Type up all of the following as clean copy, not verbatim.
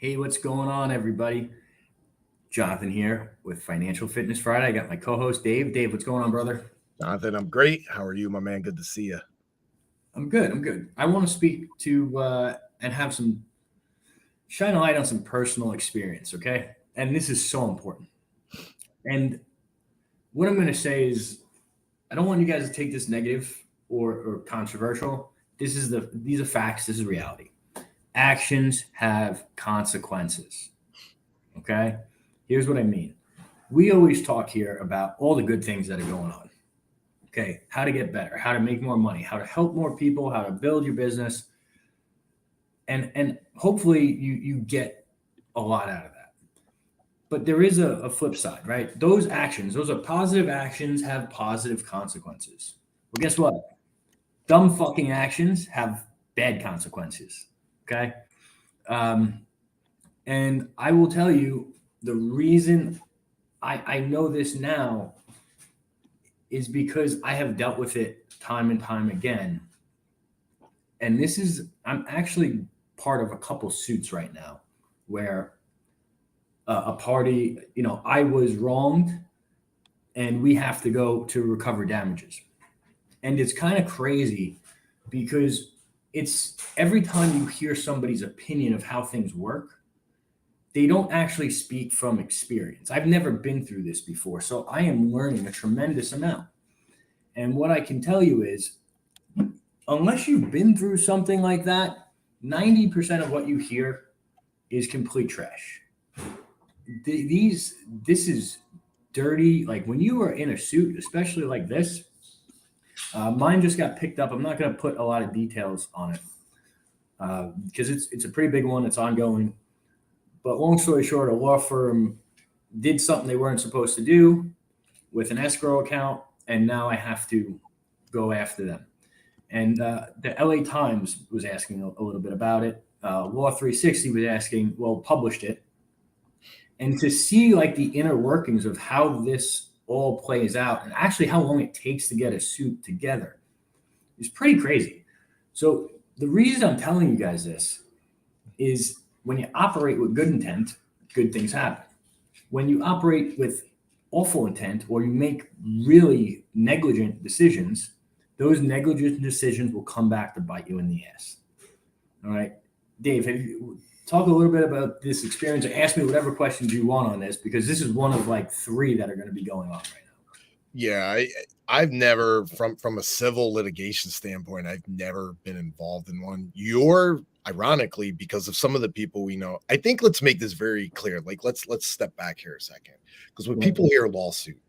Hey, what's going on, everybody? Jonathan here with Financial Fitness Friday. I got my co-host Dave. Dave, what's going on, brother? Jonathan, I'm great. How are you, my man? Good to see you. I'm good. I'm good. I want to speak to and have some shine a light on some personal experience, okay? And this is so important. And what I'm going to say is, I don't want you guys to take this negative or controversial. These are facts. This is reality. Actions have consequences. Okay. Here's what I mean. We always talk here about all the good things that are going on. Okay, how to get better, how to make more money, how to help more people, how to build your business, and hopefully you get a lot out of that. But there is a flip side, right? Those actions, those are positive actions, have positive consequences. Well, guess what? Dumb fucking actions have bad consequences. Okay, um, and I will tell you the reason I know this now is because I have dealt with it time and time again. And I'm actually part of a couple suits right now where a party, I was wronged and we have to go to recover damages. And it's kind of crazy because it's every time you hear somebody's opinion of how things work, they don't actually speak from experience. I've never been through this before, so I am learning a tremendous amount. And what I can tell you is, unless you've been through something like that, 90% of what you hear is complete trash. This is dirty. Like when you are in a suit, especially like this, mine just got picked up. I'm not going to put a lot of details on it because it's a pretty big one. It's ongoing. But long story short, a law firm did something they weren't supposed to do with an escrow account, and now I have to go after them. And the LA Times was asking a little bit about it. Law 360 was asking, well, published it. And to see like the inner workings of how this all plays out and actually how long it takes to get a suit together is pretty crazy. So the reason I'm telling you guys this is when you operate with good intent, good things happen. When you operate with awful intent or you make really negligent decisions, those negligent decisions will come back to bite you in the ass. All right. Dave, talk a little bit about this experience and ask me whatever questions you want on this, because this is one of like three that are going to be going on right now. Yeah, I've never from a civil litigation standpoint, I've never been involved in one. You're ironically, because of some of the people we know, I think let's make this very clear. Like let's step back here a second. Because when people hear lawsuit,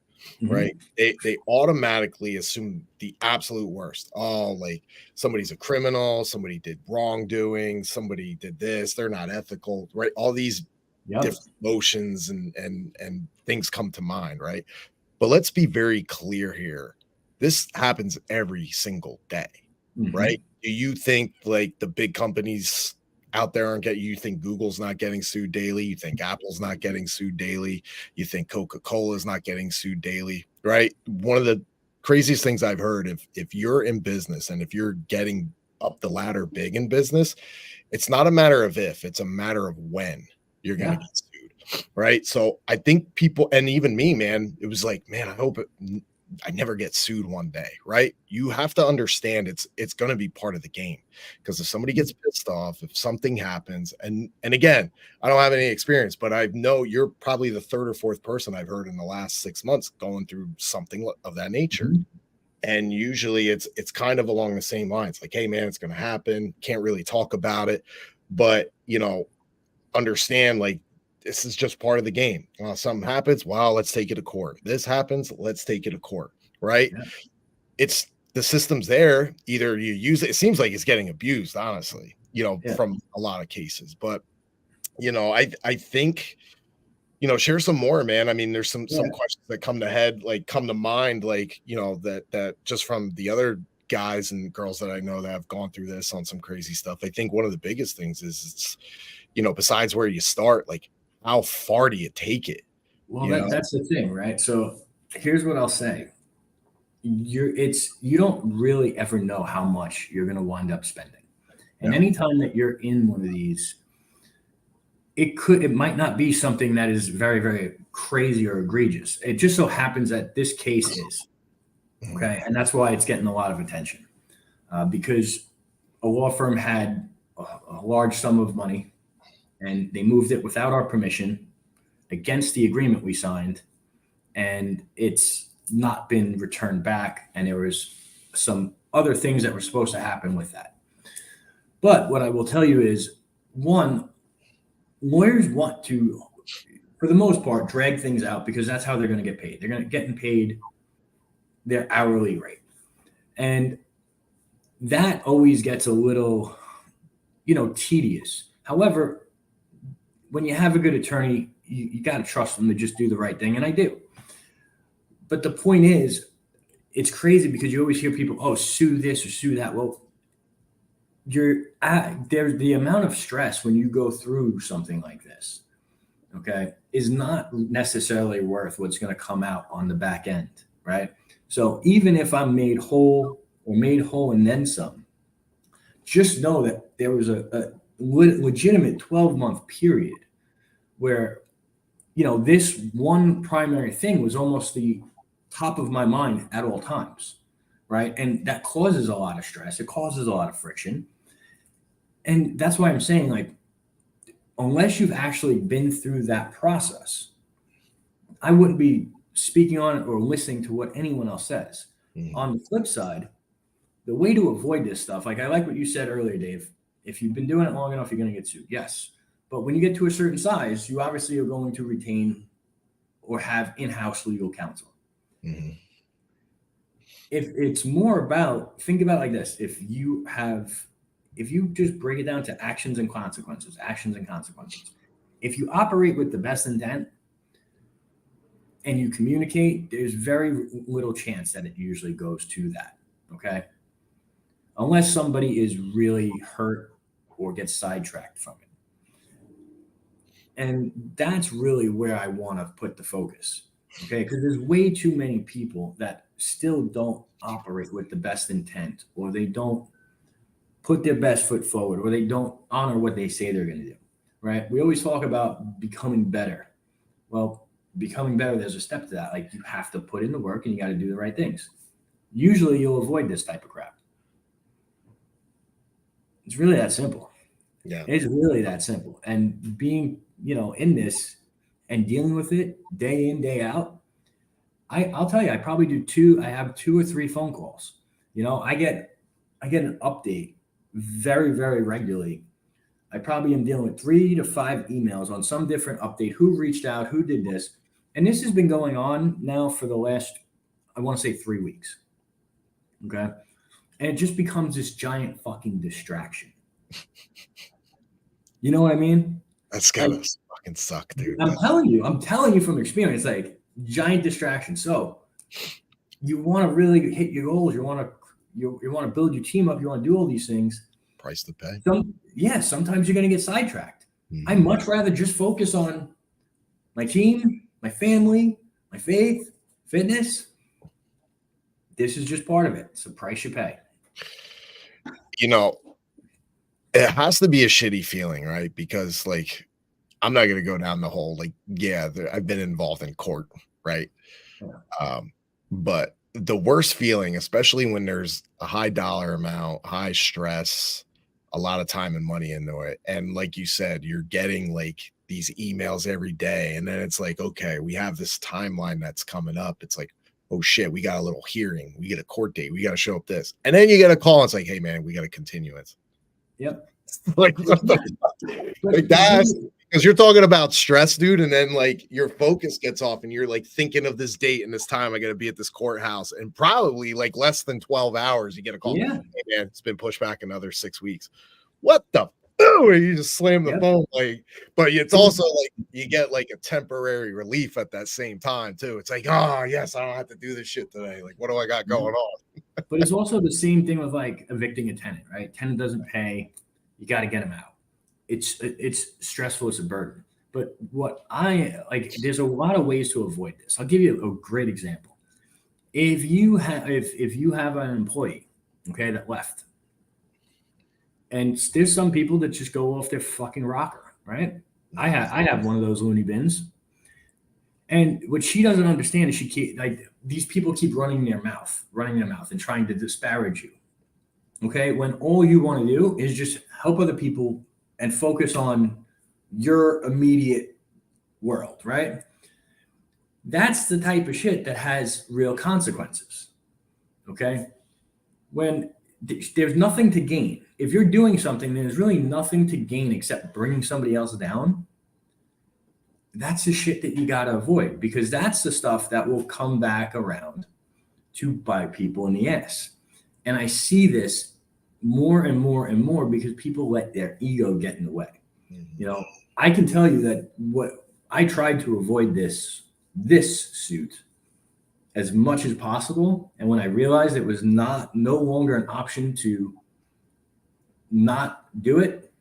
right, they automatically assume the absolute worst. Oh, like somebody's a criminal, somebody did wrongdoing, somebody did this, they're not ethical, right? All these different emotions and things come to mind, right? But let's be very clear here. This happens every single day, right? Do you think like the big companies out there aren't getting, you think Google's not getting sued daily? You think Apple's not getting sued daily? You think Coca-Cola is not getting sued daily, right? One of the craziest things I've heard, if you're in business and if you're getting up the ladder big in business, it's not a matter of if, it's a matter of when you're going to get sued, right? So I think people, and even me, man, it was like, man, I hope I never get sued one day, right? You have to understand it's going to be part of the game, because if somebody gets pissed off, if something happens, and again, I don't have any experience, but I know you're probably the third or fourth person I've heard in the last 6 months going through something of that nature. And usually it's kind of along the same lines, like, hey man, it's going to happen. Can't really talk about it, but understand like this is just part of the game. Well, something happens, well, let's take it to court. This happens, let's take it to court, right? It's the system's there. Either you use it. It seems like it's getting abused, honestly, from a lot of cases. But I think share some more, man. I mean, there's some questions that come to mind, like that just from the other guys and girls that I know that have gone through this on some crazy stuff. I think one of the biggest things is it's besides where you start, like how far do you take it? Well, that's the thing, right? So here's what I'll say. You don't really ever know how much you're going to wind up spending. And anytime that you're in one of these, it might not be something that is very, very crazy or egregious. It just so happens that this case is. Okay. And that's why it's getting a lot of attention because a law firm had a large sum of money and they moved it without our permission against the agreement we signed. And it's not been returned back. And there was some other things that were supposed to happen with that. But what I will tell you is, one, lawyers want to, for the most part, drag things out because that's how they're going to get paid. They're going to get paid their hourly rate. And that always gets a little, tedious. However, when you have a good attorney, you got to trust them to just do the right thing. And I do. But the point is, it's crazy because you always hear people, oh, sue this or sue that. Well, there's the amount of stress when you go through something like this, okay, is not necessarily worth what's going to come out on the back end, right? So even if I'm made whole and then some, just know that there was a legitimate 12-month period where, this one primary thing was almost the top of my mind at all times, right? And that causes a lot of stress. It causes a lot of friction. And that's why I'm saying, like, unless you've actually been through that process, I wouldn't be speaking on it or listening to what anyone else says. On the flip side, the way to avoid this stuff, like I like what you said earlier, Dave, if you've been doing it long enough, you're going to get sued. Yes. But when you get to a certain size, you obviously are going to retain or have in-house legal counsel. Mm-hmm. If it's more about, think about it like this. If you just break it down to actions and consequences, if you operate with the best intent and you communicate, there's very little chance that it usually goes to that. Okay. Unless somebody is really hurt or gets sidetracked from it. And that's really where I want to put the focus. Okay. Because there's way too many people that still don't operate with the best intent, or they don't put their best foot forward, or they don't honor what they say they're going to do. Right. We always talk about becoming better. Well, becoming better, there's a step to that. Like, you have to put in the work and you got to do the right things. Usually you'll avoid this type of crap. It's really that simple. Yeah. It's really that simple. And being, in this and dealing with it day in, day out, I'll tell you, I probably I have 2 or 3 phone calls. I get an update very, very regularly. I probably am dealing with 3 to 5 emails on some different update, who reached out, who did this. And this has been going on now for the last, I want to say 3 weeks. Okay. And it just becomes this giant fucking distraction. You know what I mean? That's gotta fucking suck, dude. I'm telling you from experience, like, giant distraction. So you want to really hit your goals. You want to build your team up. You want to do all these things. Price to pay. Sometimes you're going to get sidetracked. Mm-hmm. I much rather just focus on my team, my family, my faith, fitness. This is just part of it. It's a price you pay. It has to be a shitty feeling, right? Because, like, I'm not going to go down the whole, like, I've been involved in court, right? Yeah. But the worst feeling, especially when there's a high dollar amount, high stress, a lot of time and money into it. And like you said, you're getting like these emails every day. And then it's like, okay, we have this timeline that's coming up. It's like, oh shit, we got a little hearing. We get a court date. We got to show up this. And then you get a call. And it's like, hey man, we got to continue it. Yep. like that. Because you're talking about stress, dude, and then like your focus gets off and you're like thinking of this date and this time I got to be at this courthouse, and probably like less than 12 hours you get a call. Yeah. Hey, man, it's been pushed back another 6 weeks. What the you just slam the phone, like, but it's also like you get like a temporary relief at that same time too. It's like, oh yes, I don't have to do this shit today. Like, what do I got going on? But it's also the same thing with like evicting a tenant, right? Tenant doesn't pay, you got to get them out. It's stressful, it's a burden. But what there's a lot of ways to avoid this. I'll give you a great example. If you have an employee, okay, that left, and there's some people that just go off their fucking rocker, right? I have one of those loony bins. And what she doesn't understand is these people keep running their mouth and trying to disparage you. Okay. When all you want to do is just help other people and focus on your immediate world, right? That's the type of shit that has real consequences. Okay. When there's nothing to gain, if you're doing something, there's really nothing to gain except bringing somebody else down. That's the shit that you got to avoid, because that's the stuff that will come back around to bite people in the ass. And I see this more and more and more because people let their ego get in the way. You know, I can tell you that what I tried to avoid this suit as much as possible. And when I realized it was no longer an option to not do it,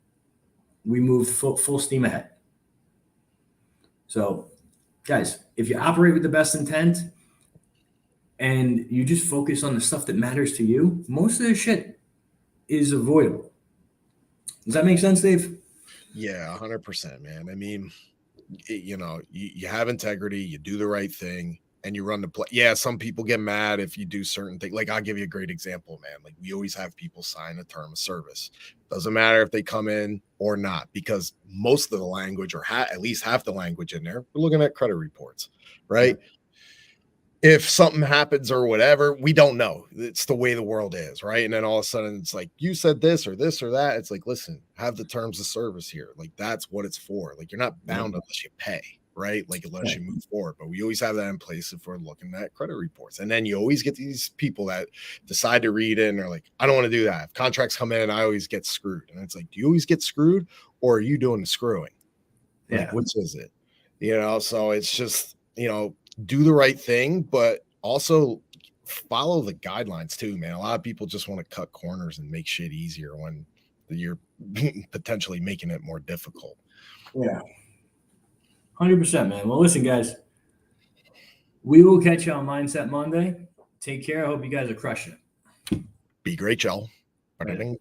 we moved full steam ahead. So, guys, if you operate with the best intent and you just focus on the stuff that matters to you, most of this shit is avoidable. Does that make sense, Dave? Yeah, 100%, man. I mean, you know, you have integrity, you do the right thing, and you run the play. Yeah, some people get mad if you do certain things. Like, I'll give you a great example, man. Like, we always have people sign a term of service. Doesn't matter if they come in or not, because most of the language, or at least half the language in there, we're looking at credit reports, right? Yeah. If something happens or whatever, we don't know. It's the way the world is, right? And then all of a sudden it's like, you said this or that. It's like, listen, have the terms of service here. Like, that's what it's for. Like, you're not bound unless you pay, right? Like, unless you move forward. But we always have that in place if we're looking at credit reports. And then you always get these people that decide to read it and are like, I don't want to do that. If contracts come in, I always get screwed. And it's like, do you always get screwed, or are you doing the screwing? Like, Yeah. which is it? You know, so it's just, you know, do the right thing, but also follow the guidelines too, man. A lot of people just want to cut corners and make shit easier when you're potentially making it more difficult. Yeah. 100%, man. Well, listen, guys, we will catch you on Mindset Monday. Take care. I hope you guys are crushing it. Be great, y'all. Right.